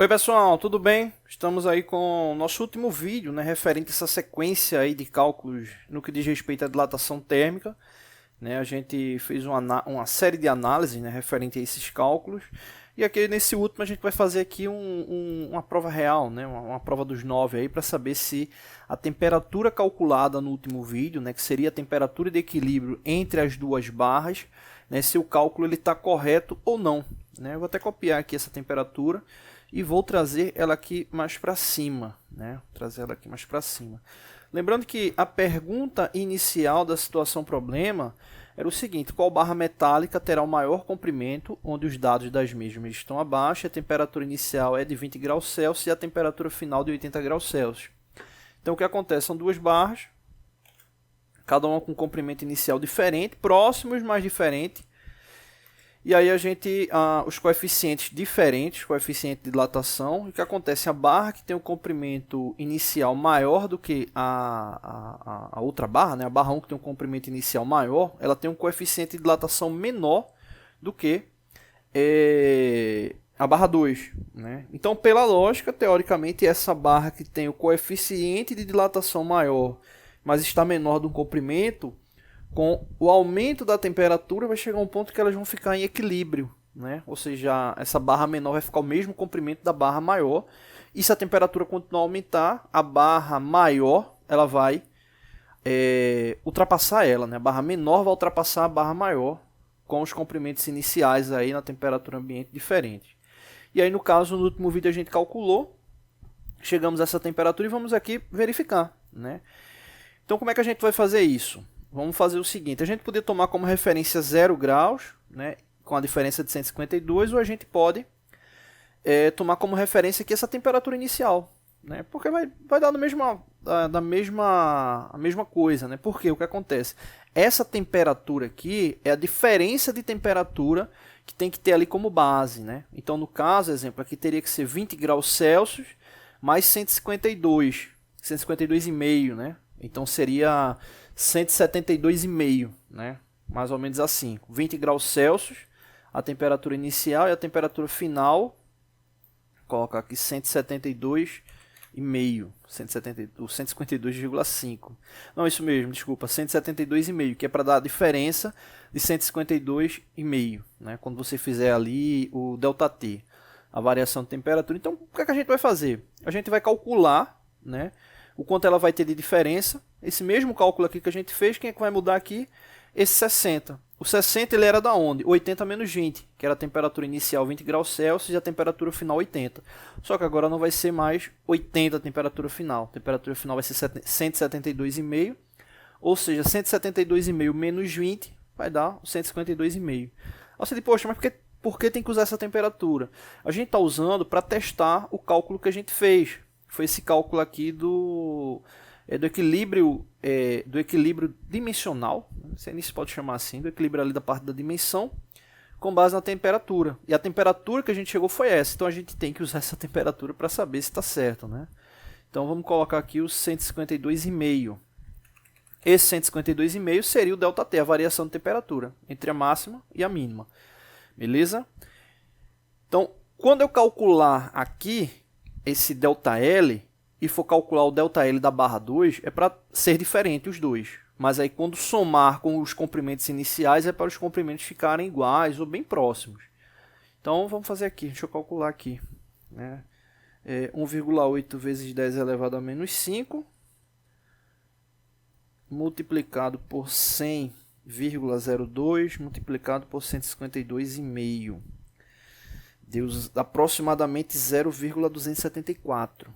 Oi pessoal, tudo bem? Estamos aí com o nosso último vídeo, né, referente a essa sequência aí de cálculos no que diz respeito à dilatação térmica. A gente fez uma série de análises, né, referente a esses cálculos. E aqui nesse último a gente vai fazer aqui uma prova real, né, uma prova dos 9 aí para saber se a temperatura calculada no último vídeo, né, que seria a temperatura de equilíbrio entre as duas barras, né, se o cálculo está correto ou não. Né? Eu vou até copiar aqui essa temperatura e vou trazer ela aqui mais para cima, né? Trazer ela aqui mais para cima. Lembrando que a pergunta inicial da situação problema era o seguinte: qual barra metálica terá o maior comprimento, onde os dados das mesmas estão abaixo, a temperatura inicial é de 20 graus Celsius e a temperatura final de 80 graus Celsius. Então o que acontece? São duas barras, cada uma com comprimento inicial diferente, próximos, mas diferente. E aí a gente, os coeficientes diferentes, coeficiente de dilatação, o que acontece? A barra que tem o comprimento inicial maior do que a outra barra, né? A barra 1 que tem um comprimento inicial maior, ela tem um coeficiente de dilatação menor do que a barra 2. Né? Então, pela lógica, teoricamente, essa barra que tem o coeficiente de dilatação maior, mas está menor do comprimento, com o aumento da temperatura vai chegar a um ponto que elas vão ficar em equilíbrio, né? Ou seja, essa barra menor vai ficar o mesmo comprimento da barra maior, e se a temperatura continuar a aumentar, a barra maior ela vai ultrapassar ela, né? A barra menor vai ultrapassar a barra maior com os comprimentos iniciais aí na temperatura ambiente diferente. E aí no caso, no último vídeo a gente calculou, chegamos a essa temperatura e vamos aqui verificar, né? Então como é que a gente vai fazer isso? Vamos fazer o seguinte: a gente poderia tomar como referência 0 graus, né, com a diferença de 152, ou a gente pode tomar como referência aqui essa temperatura inicial, né, porque vai dar a mesma coisa. Né, porque o que acontece? Essa temperatura aqui é a diferença de temperatura que tem que ter ali como base. Né? Então, no caso, exemplo, aqui teria que ser 20 graus Celsius mais 152,5, né? Então seria 172,5, né? Mais ou menos assim. 20 graus Celsius, a temperatura inicial, e a temperatura final, coloca aqui 172,5. 152,5. Não, isso mesmo, desculpa, 172,5, que é para dar a diferença de 152,5, né? Quando você fizer ali o ΔT, a variação de temperatura. Então, o que é que a gente vai fazer? A gente vai calcular, né, o quanto ela vai ter de diferença. Esse mesmo cálculo aqui que a gente fez, quem é que vai mudar aqui? Esse 60. O 60 ele era da onde? 80 menos 20, que era a temperatura inicial 20 graus Celsius e a temperatura final 80. Só que agora não vai ser mais 80 a temperatura final. A temperatura final vai ser 172,5, ou seja, 172,5 menos 20 vai dar 152,5. Aí você diz, poxa, mas por que tem que usar essa temperatura? A gente está usando para testar o cálculo que a gente fez. Foi esse cálculo aqui do equilíbrio dimensional, não sei nem se pode chamar assim, do equilíbrio ali da parte da dimensão, com base na temperatura. E a temperatura que a gente chegou foi essa, então a gente tem que usar essa temperatura para saber se está certo. Né? Então vamos colocar aqui os 152,5. Esse 152,5 seria o ΔT, a variação de temperatura, entre a máxima e a mínima. Beleza? Então, quando eu calcular aqui esse ΔL e for calcular o ΔL da barra 2, é para ser diferente os dois. Mas aí quando somar com os comprimentos iniciais é para os comprimentos ficarem iguais ou bem próximos. Então vamos fazer aqui, deixa eu calcular aqui. Né? 1,8 vezes 10 elevado a menos 5, multiplicado por 100,02, multiplicado por 152,5. Deu aproximadamente 0,274.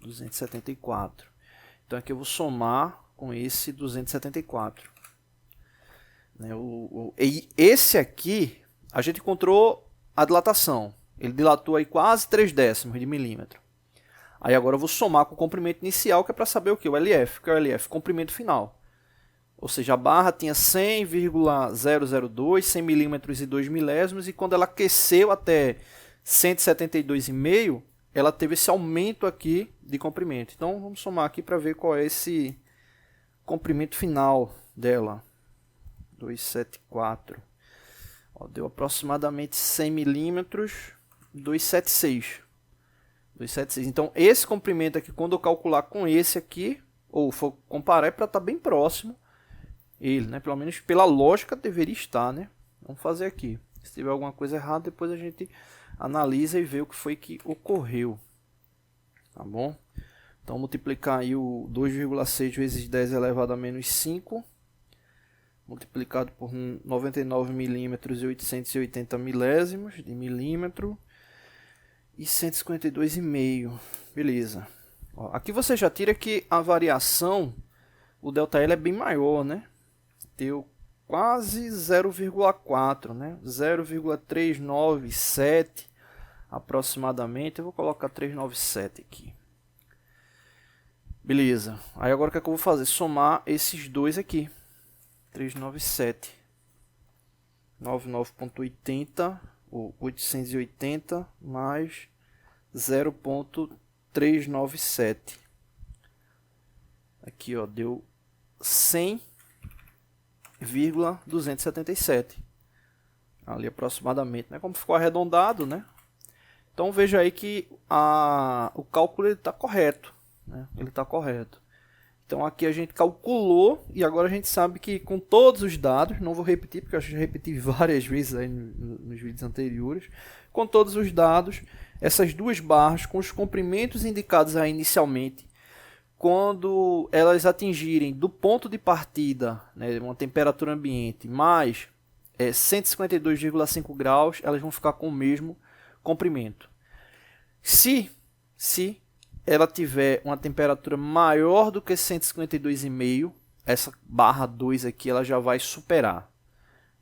274. Então aqui eu vou somar com esse 274. E esse aqui, a gente encontrou a dilatação. Ele dilatou aí quase 0,3 de milímetro. Aí agora eu vou somar com o comprimento inicial, que é para saber o que? O LF. Que é o LF? Comprimento final. Ou seja, a barra tinha 100,002, 100 milímetros e 2 milésimos, e quando ela aqueceu até 172,5, ela teve esse aumento aqui de comprimento. Então, vamos somar aqui para ver qual é esse comprimento final dela. 274. Deu aproximadamente 100 milímetros 276. 276. Então, esse comprimento aqui, quando eu calcular com esse aqui, ou for comparar, é para estar bem próximo ele, né? Pelo menos pela lógica deveria estar, né? Vamos fazer aqui. Se tiver alguma coisa errada, depois a gente analisa e vê o que foi que ocorreu. Tá bom? Então, multiplicar aí o 2,6 vezes 10 elevado a menos 5, multiplicado por 99 milímetros e 880 milésimos de milímetro, e 152,5. Beleza. Ó, aqui você já tira que a variação, o ΔL é bem maior, né? Deu quase 0,4, né? 0,397 aproximadamente. Eu vou colocar 397 aqui. Beleza. Aí agora o que é que eu vou fazer? Somar esses dois aqui. 397. 99,80 ou 880 mais 0,397. Aqui, ó, deu 100,277. Ali aproximadamente, né? Como ficou arredondado, né? Então veja aí que o cálculo está correto, né? Ele está correto. Então aqui a gente calculou e agora a gente sabe que com todos os dados, não vou repetir porque eu já repeti várias vezes aí nos vídeos anteriores, com todos os dados, essas duas barras com os comprimentos indicados aí inicialmente, quando elas atingirem do ponto de partida, né, uma temperatura ambiente mais 152,5 graus, elas vão ficar com o mesmo comprimento. Se ela tiver uma temperatura maior do que 152,5, essa barra 2 aqui ela já vai superar.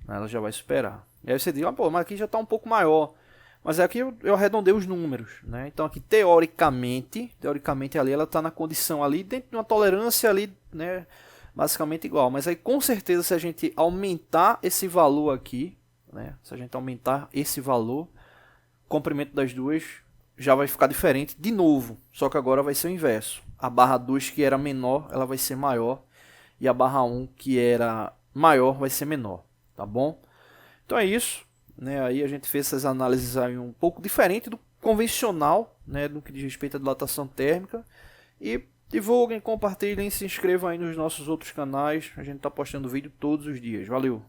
Ela já vai superar. E aí você diz, pô, mas aqui já está um pouco maior. Mas aqui eu arredondei os números, né? Então aqui teoricamente ali ela está na condição ali, dentro de uma tolerância ali, né? Basicamente igual. Mas aí com certeza se a gente aumentar esse valor aqui, né? Se a gente aumentar esse valor, o comprimento das duas já vai ficar diferente de novo. Só que agora vai ser o inverso. A barra 2 que era menor, ela vai ser maior. E a barra 1 que era maior vai ser menor. Tá bom? Então é isso. Né? Aí a gente fez essas análises aí um pouco diferente do convencional, né? No que diz respeito à dilatação térmica. E divulguem, compartilhem, se inscrevam aí nos nossos outros canais. A gente está postando vídeo todos os dias. Valeu!